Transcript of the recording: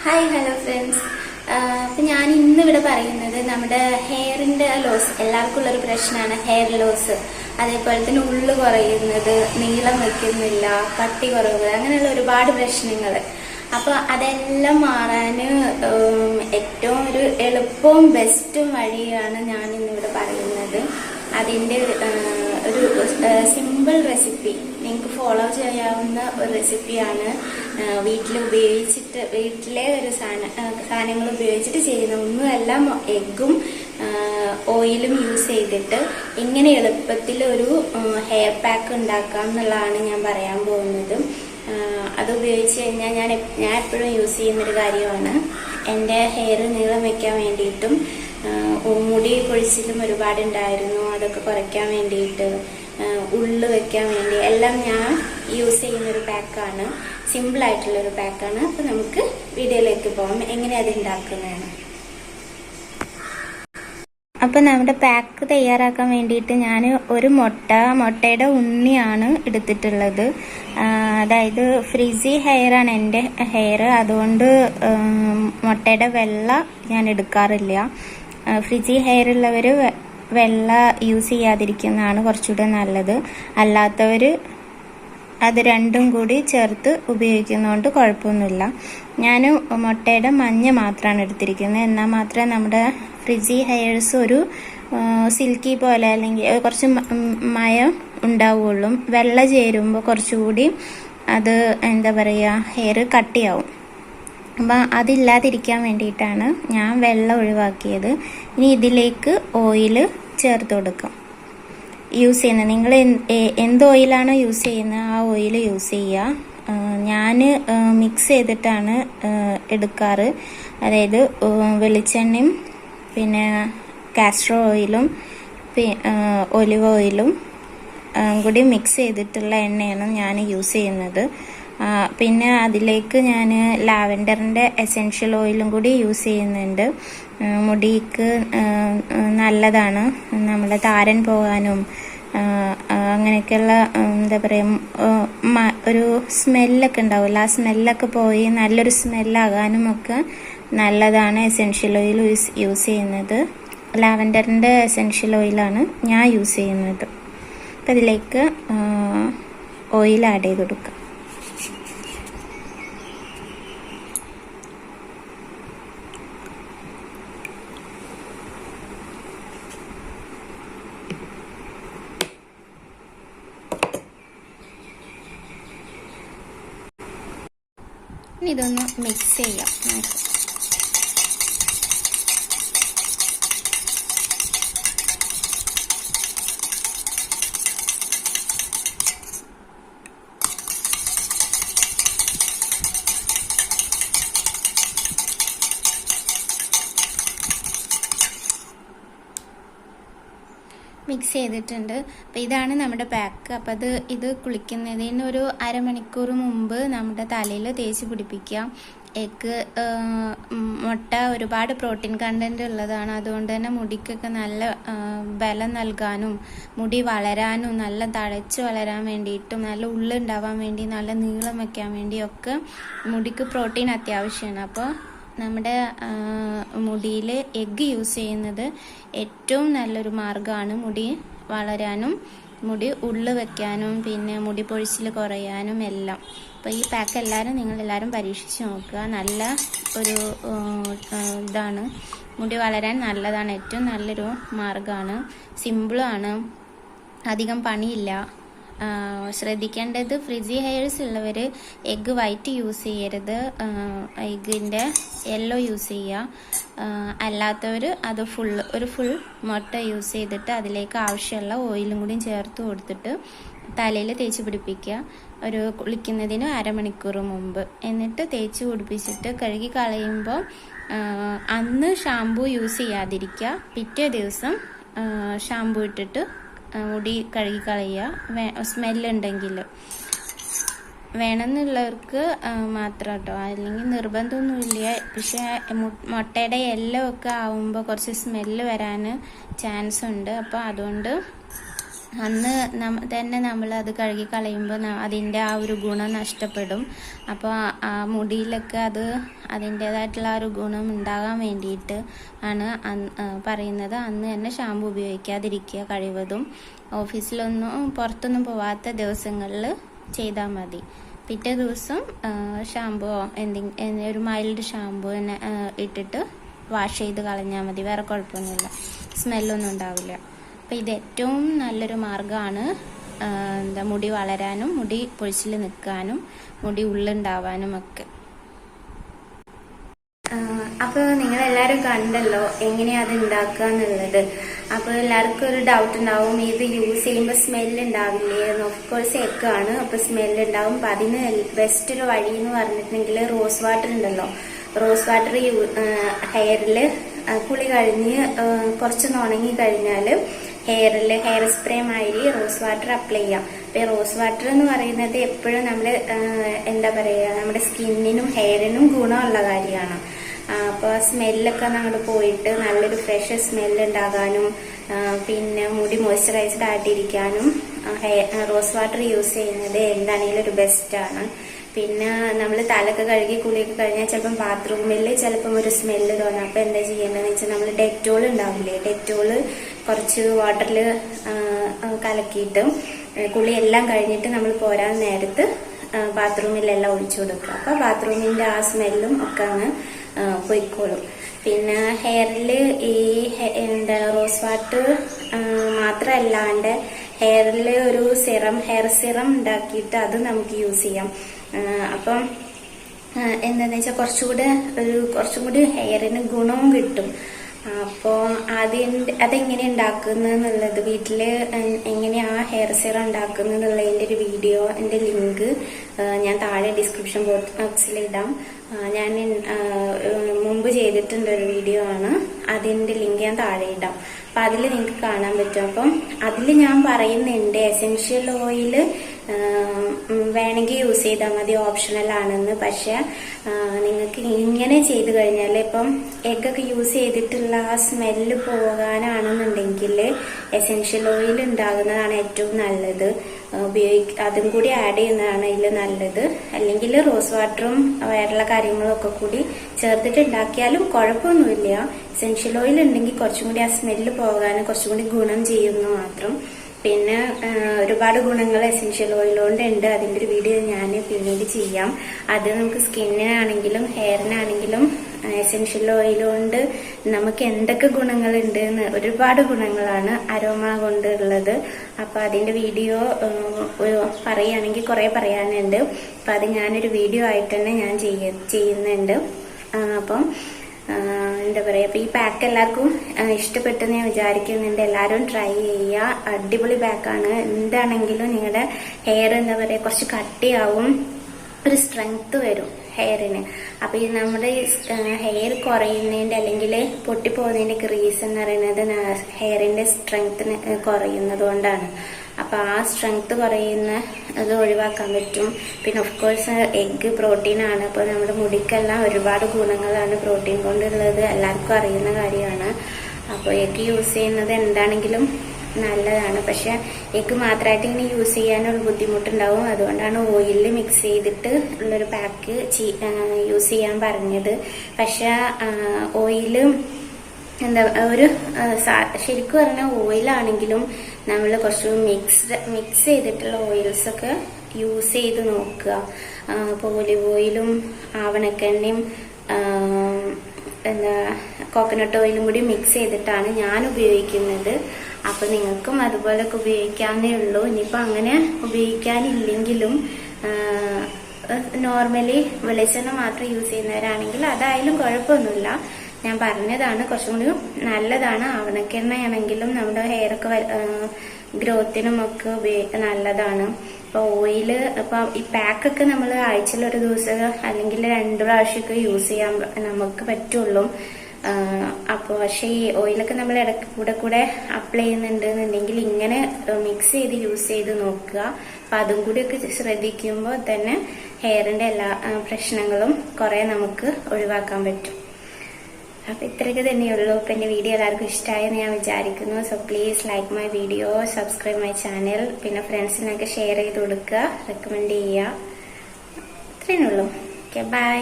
Hi hello friends. അപ്പം ഞാൻ ഇന്നിവിടെ പറയുന്നത് നമ്മുടെ ഹെയറിൻ്റെ ലോസ് എല്ലാവർക്കും ഉള്ളൊരു പ്രശ്നമാണ് ഹെയർ ലോസ്. അതേപോലെ തന്നെ ഉള്ളു കുറയുന്നത്, നീളം വയ്ക്കുന്നില്ല, കട്ടി കുറവ്, അങ്ങനെയുള്ള ഒരുപാട് പ്രശ്നങ്ങൾ. അപ്പോൾ അതെല്ലാം മാറാൻ ഏറ്റവും ഒരു എളുപ്പവും ബെസ്റ്റും വഴിയാണ് ഞാൻ ഇന്നിവിടെ പറയുന്നത്. അതിൻ്റെ ഒരു സിമ്പിൾ റെസിപ്പി നിങ്ങൾക്ക് ഫോളോ ചെയ്യാവുന്ന ഒരു റെസിപ്പിയാണ്. വീട്ടിലെ ഒരു സാധനങ്ങൾ ഉപയോഗിച്ചിട്ട് ചെയ്യുന്ന ഒന്നുമല്ല. എഗ്ഗും ഓയിലും യൂസ് ചെയ്തിട്ട് ഇങ്ങനെ എളുപ്പത്തിൽ ഒരു ഹെയർ പാക്ക് ഉണ്ടാക്കാം എന്നുള്ളതാണ് ഞാൻ പറയാൻ പോകുന്നത്. അത് ഉപയോഗിച്ച് കഴിഞ്ഞാൽ ഞാൻ എപ്പോഴും യൂസ് ചെയ്യുന്നൊരു കാര്യമാണ്. എൻ്റെ ഹെയർ നീളം വയ്ക്കാൻ വേണ്ടിയിട്ടും മുടി പൊഴിച്ചിലും ഒരുപാടുണ്ടായിരുന്നു, അതൊക്കെ കുറയ്ക്കാൻ വേണ്ടിയിട്ട്, ഉള്ളു വെക്കാൻ വേണ്ടി എല്ലാം ഞാൻ യൂസ് ചെയ്യുന്നൊരു പാക്കാണ്. സിമ്പിളായിട്ടുള്ളൊരു പാക്കാണ്. അപ്പോൾ നമുക്ക് വീഡിയോയിലേക്ക് പോകാം എങ്ങനെ അത് ഉണ്ടാക്കുന്നതാണ്. അപ്പോൾ നമ്മുടെ പാക്ക് തയ്യാറാക്കാൻ വേണ്ടിയിട്ട് ഞാൻ ഒരു മുട്ടയുടെ ഉണ്ണിയാണ് എടുത്തിട്ടുള്ളത്. അതായത് ഫ്രിസി ഹെയറാണ് എൻ്റെ ഹെയർ, അതുകൊണ്ട് മുട്ടയുടെ വെള്ള ഞാൻ എടുക്കാറില്ല. ഫ്രിസി ഹെയർ ഉള്ളവർ വെള്ള യൂസ് ചെയ്യാതിരിക്കുന്നതാണ് കുറച്ചുകൂടെ നല്ലത്. അല്ലാത്തവർ അത് രണ്ടും കൂടി ചേർത്ത് ഉപയോഗിക്കുന്നതുകൊണ്ട് കുഴപ്പമൊന്നുമില്ല. ഞാൻ മുട്ടയുടെ മഞ്ഞ മാത്രമാണ് എടുത്തിരിക്കുന്നത്. എന്നാൽ മാത്രമേ നമ്മുടെ ഫ്രിസി ഹെയർസ് ഒരു സിൽക്കി പോലെ അല്ലെങ്കിൽ കുറച്ച് മയം ഉണ്ടാവുള്ളൂ. വെള്ള ചേരുമ്പോൾ കുറച്ചുകൂടി അത് എന്താ പറയുക, ഹെയർ കട്ടിയാവും. അപ്പം അതില്ലാതിരിക്കാൻ വേണ്ടിയിട്ടാണ് ഞാൻ വെള്ളം ഒഴിവാക്കിയത്. ഇനി ഇതിലേക്ക് ഓയിൽ ചേർത്ത് കൊടുക്കാം. യൂസ് ചെയ്യുന്നത് നിങ്ങൾ എന്ത് ഓയിലാണോ യൂസ് ചെയ്യുന്നത് ആ ഓയിൽ യൂസ് ചെയ്യുക. ഞാൻ മിക്സ് ചെയ്തിട്ടാണ് എടുക്കാറ്. അതായത് വെളിച്ചെണ്ണയും പിന്നെ കാസ്റ്റർ ഓയിലും ഒലിവ് ഓയിലും കൂടി മിക്സ് ചെയ്തിട്ടുള്ള എണ്ണയാണ് ഞാൻ യൂസ് ചെയ്യുന്നത്. പിന്നെ അതിലേക്ക് ഞാൻ ലാവൻഡറിൻ്റെ എസെൻഷ്യൽ ഓയിലും കൂടി യൂസ് ചെയ്യുന്നുണ്ട്. മുടിക്ക് നല്ലതാണ്, നമ്മുടെ താരൻ പോകാനും അങ്ങനെയൊക്കെയുള്ള എന്താ പറയുക ഒരു സ്മെല്ലൊക്കെ ഉണ്ടാവില്ല, ആ സ്മെല്ലൊക്കെ പോയി നല്ലൊരു സ്മെല്ലാകാനും ഒക്കെ നല്ലതാണ് എസെൻഷ്യൽ ഓയിൽ യൂസ് ചെയ്യുന്നത്. ലാവൻഡറിൻ്റെ എസെൻഷ്യൽ ഓയിലാണ് ഞാൻ യൂസ് ചെയ്യുന്നത്. അപ്പം അതിലേക്ക് ഓയിൽ ആഡ് ചെയ്ത് കൊടുക്കാം. ഇതൊന്ന് മിക്സ് ചെയ്യാം. മിക്സ് ചെയ്തിട്ടുണ്ട്. അപ്പം ഇതാണ് നമ്മുടെ പാക്ക്. അപ്പം ഇത് കുളിക്കുന്നതിന് ഒരു അരമണിക്കൂർ മുമ്പ് നമ്മുടെ തലയിൽ തേച്ച് പിടിപ്പിക്കുക. എഗ്ഗ് മുട്ട ഒരുപാട് പ്രോട്ടീൻ കണ്ടന്റ് ഉള്ളതാണ്. അതുകൊണ്ട് തന്നെ മുടിക്കൊക്കെ നല്ല ബലം നൽകാനും മുടി വളരാനും നല്ല തഴച്ച് വളരാൻ വേണ്ടിയിട്ടും നല്ല ഉള്ളുണ്ടാവാൻ വേണ്ടി നല്ല നീളം വയ്ക്കാൻ വേണ്ടിയൊക്കെ മുടിക്ക് പ്രോട്ടീൻ അത്യാവശ്യമാണ്. അപ്പോൾ നമ്മുടെ മുടിയിൽ എഗ്ഗ് യൂസ് ചെയ്യുന്നത് ഏറ്റവും നല്ലൊരു മാർഗ്ഗമാണ് മുടി വളരാനും മുടി ഉള്ളു വെക്കാനും പിന്നെ മുടി പൊഴിച്ചിൽ കുറയാനും എല്ലാം. അപ്പോൾ ഈ പാക്ക് നിങ്ങളെല്ലാവരും പരീക്ഷിച്ച് നോക്കുക. നല്ല ഒരു ഇതാണ്, മുടി വളരാൻ നല്ലതാണ്, ഏറ്റവും നല്ലൊരു മാർഗ്ഗമാണ്. സിമ്പിളാണ്, അധികം പണിയില്ല. ശ്രദ്ധിക്കേണ്ടത് ഫ്രിസി ഹെയർസ് ഉള്ളവർ എഗ്ഗ് വൈറ്റ് യൂസ് ചെയ്യരുത്, എഗ്ഗിൻ്റെ യെല്ലോ യൂസ് ചെയ്യുക. അല്ലാത്തവർ അത് ഒരു ഫുൾ മുട്ട യൂസ് ചെയ്തിട്ട് അതിലേക്ക് ആവശ്യമുള്ള ഓയിലും കൂടി ചേർത്ത് കൊടുത്തിട്ട് തലയിൽ തേച്ച് പിടിപ്പിക്കുക ഒരു കുളിക്കുന്നതിന് അരമണിക്കൂർ മുമ്പ്. എന്നിട്ട് തേച്ച് പിടിപ്പിച്ചിട്ട് കഴുകി കളയുമ്പോൾ അന്ന് ഷാമ്പൂ യൂസ് ചെയ്യാതിരിക്കുക. പിറ്റേ ദിവസം ഷാമ്പൂ ഇട്ടിട്ട് മുടി കഴുകി കളയുക. സ്മെല്ലുണ്ടെങ്കിൽ വേണമെന്നുള്ളവർക്ക് മാത്രം കേട്ടോ, അല്ലെങ്കിൽ നിർബന്ധമൊന്നുമില്ല. പക്ഷേ മുട്ടയുടെ എല്ലാം ഒക്കെ ആവുമ്പോൾ കുറച്ച് സ്മെല്ല് വരാൻ ചാൻസ് ഉണ്ട്. അപ്പോൾ അതുകൊണ്ട് അന്ന് തന്നെ നമ്മൾ അത് കഴുകി കളയുമ്പോൾ അതിൻ്റെ ആ ഒരു ഗുണം നഷ്ടപ്പെടും. അപ്പോൾ ആ മുടിയിലൊക്കെ അതിൻ്റേതായിട്ടുള്ള ആ ഒരു ഗുണം ഉണ്ടാകാൻ വേണ്ടിയിട്ട് ആണ് പറയുന്നത്. അന്ന് തന്നെ ഷാമ്പു ഉപയോഗിക്കാതിരിക്കുക കഴിവതും. ഓഫീസിലൊന്നും പുറത്തൊന്നും പോവാത്ത ദിവസങ്ങളിൽ ചെയ്താൽ മതി. പിറ്റേ ദിവസം ഷാമ്പുവോ ഒരു മൈൽഡ് ഷാമ്പു തന്നെ ഇട്ടിട്ട് വാഷ് ചെയ്ത് കളഞ്ഞാൽ മതി. വേറെ കുഴപ്പമൊന്നുമില്ല, സ്മെല്ലൊന്നും ഉണ്ടാവില്ല. അപ്പോൾ ഇത് ഏറ്റവും നല്ലൊരു മാർഗ്ഗമാണ് മുടി വളരാനും മുടി പൊഴിച്ചിൽ നിൽക്കാനും മുടി ഉള്ളുണ്ടാവാനും ഒക്കെ. അപ്പോൾ നിങ്ങളെല്ലാവരും കണ്ടല്ലോ എങ്ങനെയാണ് അത് ഉണ്ടാക്കുക എന്നുള്ളത്. അപ്പോൾ എല്ലാവർക്കും ഒരു ഡൗട്ട് ഉണ്ടാവും, ഇത് യൂസ് ചെയ്യുമ്പോൾ സ്മെല്ല് ഉണ്ടാവില്ലേ എന്ന്. ഓഫ് കോഴ്സ് എക്കാണ്, അപ്പോൾ സ്മെല്ല് ഉണ്ടാവും. അപ്പം അതിന് ബെസ്റ്റ് ഒരു വഴി എന്ന് പറഞ്ഞിട്ടുണ്ടെങ്കിൽ റോസ് വാട്ടർ ഉണ്ടല്ലോ, റോസ് വാട്ടർ ഹെയറിൽ കുളി കഴിഞ്ഞ് കുറച്ചൊന്ന് ഉണങ്ങി കഴിഞ്ഞാൽ ഹെയർ സ്പ്രേ മാതിരി റോസ് വാട്ടർ അപ്ലൈ ചെയ്യാം. അപ്പോൾ റോസ് വാട്ടർ എന്ന് പറയുന്നത് എപ്പോഴും നമ്മൾ എന്താ പറയുക, നമ്മുടെ സ്കിന്നിനും ഹെയറിനും ഗുണമുള്ള കാര്യമാണ്. അപ്പോൾ സ്മെല്ലൊക്കെ അങ്ങോട്ട് പോയിട്ട് നല്ലൊരു ഫ്രഷ് സ്മെല്ല് ഉണ്ടാകാനും പിന്നെ മുടി മോയ്സ്ചറൈസ്ഡ് ആയിട്ടിരിക്കാനും റോസ് വാട്ടർ യൂസ് ചെയ്യുന്നത് എന്താണെങ്കിലും ഒരു ബെസ്റ്റാണ്. പിന്നെ നമ്മൾ തലൊക്കെ കഴുകി കുളിയൊക്കെ കഴിഞ്ഞാൽ ചിലപ്പം ബാത്റൂമിൽ ചിലപ്പം ഒരു സ്മെല്ല് തോന്നാം. അപ്പോൾ എന്താ ചെയ്യേണ്ടതെന്ന് വെച്ചാൽ നമ്മൾ ഡെറ്റോൾ ഉണ്ടാവില്ലേ, ഡെറ്റോള് കുറച്ച് വാട്ടറിൽ കലക്കിയിട്ട് കുളിയെല്ലാം കഴിഞ്ഞിട്ട് നമ്മൾ പോരാൻ നേരത്ത് ബാത്റൂമിലെല്ലാം ഒഴിച്ചു കൊടുക്കുക. അപ്പോൾ ബാത്റൂമിൻ്റെ ആ സ്മെല്ലും ഒക്കെ അങ്ങ് പോയിക്കോളും. പിന്നെ ഹെയറിൽ ഈ റോസ് വാട്ടർ മാത്രമല്ലാണ്ട് ഹെയറിൽ ഒരു ഹെയർ സിറം ഉണ്ടാക്കിയിട്ട് അത് നമുക്ക് യൂസ് ചെയ്യാം. അപ്പം എന്താണെന്ന് വെച്ചാൽ കുറച്ചും കൂടി ഹെയറിന് ഗുണവും കിട്ടും. അപ്പോൾ അതെങ്ങനെ ഉണ്ടാക്കുന്നതെന്നുള്ളത്, വീട്ടിൽ എങ്ങനെയാ ഹെയർ സിറം ഉണ്ടാക്കുന്നതെന്നുള്ളതിൻ്റെ ഒരു വീഡിയോ, എൻ്റെ ലിങ്ക് ഞാൻ താഴെ ഡിസ്ക്രിപ്ഷൻ ബോക്സിൽ ഇടാം. ഞാൻ മുമ്പ് ചെയ്തിട്ടുണ്ട് ഒരു വീഡിയോ ആണ്, അതിൻ്റെ ലിങ്ക് ഞാൻ താഴെ ഇടാം. അപ്പം അതിൽ നിങ്ങൾക്ക് കാണാൻ പറ്റും. അപ്പം അതിൽ ഞാൻ പറയുന്നുണ്ട് എസെൻഷ്യൽ ഓയിൽ വേണമെങ്കിൽ യൂസ് ചെയ്താൽ മതി, ഓപ്ഷണൽ ആണെന്ന്. പക്ഷെ നിങ്ങൾക്ക് ഇങ്ങനെ ചെയ്ത് കഴിഞ്ഞാൽ ഇപ്പം എഗ്ഗൊക്കെ യൂസ് ചെയ്തിട്ടുള്ള ആ സ്മെല്ല് പോകാനാണെന്നുണ്ടെങ്കിൽ എസെൻഷ്യൽ ഓയിൽ ഉണ്ടാകുന്നതാണ് ഏറ്റവും നല്ലത്. അതും കൂടി ആഡ് ചെയ്യുന്നതാണ് ഇതിൽ നല്ലത്. അല്ലെങ്കിൽ റോസ് വാട്ടറും വേറെയുള്ള കാര്യങ്ങളും ഒക്കെ കൂടി ചേർത്തിട്ട് ഉണ്ടാക്കിയാലും കുഴപ്പമൊന്നുമില്ല. എസെൻഷ്യൽ ഓയിൽ ഉണ്ടെങ്കിൽ കുറച്ചും കൂടി ആ സ്മെല്ല് പോകാൻ കുറച്ചും കൂടി ഗുണം ചെയ്യുന്നു മാത്രം. പിന്നെ ഒരുപാട് ഗുണങ്ങൾ എസെൻഷ്യൽ ഓയിൽ കൊണ്ട് ഉണ്ട്. അതിൻ്റെ ഒരു വീഡിയോ ഞാൻ പിന്നീട് ചെയ്യാം. അത് നമുക്ക് സ്കിന്നിനാണെങ്കിലും ഹെയറിനാണെങ്കിലും എസെൻഷ്യൽ ഓയിൽ കൊണ്ട് നമുക്ക് എന്തൊക്കെ ഗുണങ്ങളുണ്ട് എന്ന്, ഒരുപാട് ഗുണങ്ങളാണ് അരോമ കൊണ്ട് ഉള്ളത്. അപ്പം അതിൻ്റെ വീഡിയോ പറയുകയാണെങ്കിൽ കുറേ പറയാനുണ്ട്. അപ്പം അത് ഞാനൊരു വീഡിയോ ആയിട്ട് തന്നെ ഞാൻ ചെയ്യുന്നുണ്ട്. അപ്പം എന്താ പറയുക, അപ്പം ഈ പാക്ക് എല്ലാവർക്കും ഇഷ്ടപ്പെട്ടെന്ന് ഞാൻ വിചാരിക്കുന്നുണ്ട്. എല്ലാവരും ട്രൈ ചെയ്യുക. അടിപൊളി പാക്കാണ്. എന്താണെങ്കിലും നിങ്ങളുടെ ഹെയർ എന്താ പറയുക കുറച്ച് കട്ടിയാവും, ഒരു സ്ട്രെങ്ത് വരും ഹെയറിന്. അപ്പം ഈ നമ്മുടെ ഹെയർ കുറയുന്നതിൻ്റെ അല്ലെങ്കിൽ പൊട്ടിപ്പോകുന്നതിൻ്റെയൊക്കെ റീസൺ എന്ന് പറയുന്നത് ഹെയറിൻ്റെ സ്ട്രെങ്ത്തിന് കുറയുന്നത് കൊണ്ടാണ്. അപ്പോൾ ആ സ്ട്രെങ്ത് കുറയുന്ന അത് ഒഴിവാക്കാൻ പറ്റും. പിന്നെ ഓഫ് കോഴ്സ് എഗ്ഗ് പ്രോട്ടീനാണ്. അപ്പോൾ നമ്മുടെ മുടിക്കെല്ലാം ഒരുപാട് ഗുണങ്ങളാണ് പ്രോട്ടീൻ കൊണ്ടുള്ളത്, എല്ലാവർക്കും അറിയുന്ന കാര്യമാണ്. അപ്പോൾ എഗ്ഗ് യൂസ് ചെയ്യുന്നത് എന്താണെങ്കിലും നല്ലതാണ്. പക്ഷെ എഗ്ഗ് മാത്രമായിട്ട് ഇങ്ങനെ യൂസ് ചെയ്യാനൊരു ബുദ്ധിമുട്ടുണ്ടാവും. അതുകൊണ്ടാണ് ഓയിലിൽ മിക്സ് ചെയ്തിട്ട് ഉള്ളൊരു പാക്ക് യൂസ് ചെയ്യാൻ പറഞ്ഞത്. പക്ഷെ ഓയില് ശരിക്കും പറഞ്ഞാൽ ഓയിലാണെങ്കിലും നമ്മൾ കുറച്ച് മിക്സ് ചെയ്തിട്ടുള്ള ഓയിൽസൊക്കെ യൂസ് ചെയ്ത് നോക്കുക. ഇപ്പോൾ ഒലിവ് ഓയിലും ആവണക്കെണ്ണയും കോക്കനട്ട് ഓയിലും കൂടി മിക്സ് ചെയ്തിട്ടാണ് ഞാൻ ഉപയോഗിക്കുന്നത്. അപ്പോൾ നിങ്ങൾക്കും അതുപോലൊക്കെ ഉപയോഗിക്കാവുന്നേ ഉള്ളൂ. ഇനിയിപ്പോൾ അങ്ങനെ ഉപയോഗിക്കാനില്ലെങ്കിലും നോർമലി വെളിച്ചെണ്ണ മാത്രം യൂസ് ചെയ്യുന്നവരാണെങ്കിൽ അതായാലും കുഴപ്പമൊന്നുമില്ല. ഞാൻ പറഞ്ഞതാണ്, കുറച്ചും കൂടി നല്ലതാണ്. ആവണക്കെണ്ണയാണെങ്കിലും നമ്മുടെ ഹെയറൊക്കെ ഗ്രോത്തിനും ഒക്കെ നല്ലതാണ്. അപ്പോൾ ഓയില് അപ്പോൾ ഈ പാക്കൊക്കെ നമ്മൾ ആഴ്ചയിൽ ഒരു ദിവസം അല്ലെങ്കിൽ 2 പ്രാവശ്യമൊക്കെ യൂസ് ചെയ്യാൻ നമുക്ക് പറ്റുള്ളൂ. അപ്പോൾ പക്ഷേ ഈ ഓയിലൊക്കെ നമ്മൾ ഇടയ്ക്ക് കൂടെ അപ്ലൈ ചെയ്യുന്നുണ്ടെന്നുണ്ടെങ്കിൽ ഇങ്ങനെ മിക്സ് ചെയ്ത് യൂസ് ചെയ്ത് നോക്കുക. അപ്പം അതും കൂടിയൊക്കെ ശ്രദ്ധിക്കുമ്പോൾ തന്നെ ഹെയറിൻ്റെ എല്ലാ പ്രശ്നങ്ങളും കുറേ നമുക്ക് ഒഴിവാക്കാൻ പറ്റും. അപ്പോൾ ഇത്രയൊക്കെ തന്നെയുള്ളൂ. അപ്പോൾ എൻ്റെ വീഡിയോ എല്ലാവർക്കും ഇഷ്ടമായെന്ന് ഞാൻ വിചാരിക്കുന്നു. So please like my video, subscribe my channel, പിന്നെ ഫ്രണ്ട്സിനൊക്കെ ഷെയർ ചെയ്ത് കൊടുക്കുക, റെക്കമെൻഡ് ചെയ്യുക. ഇത്രയേ ഉള്ളൂ. Okay, by.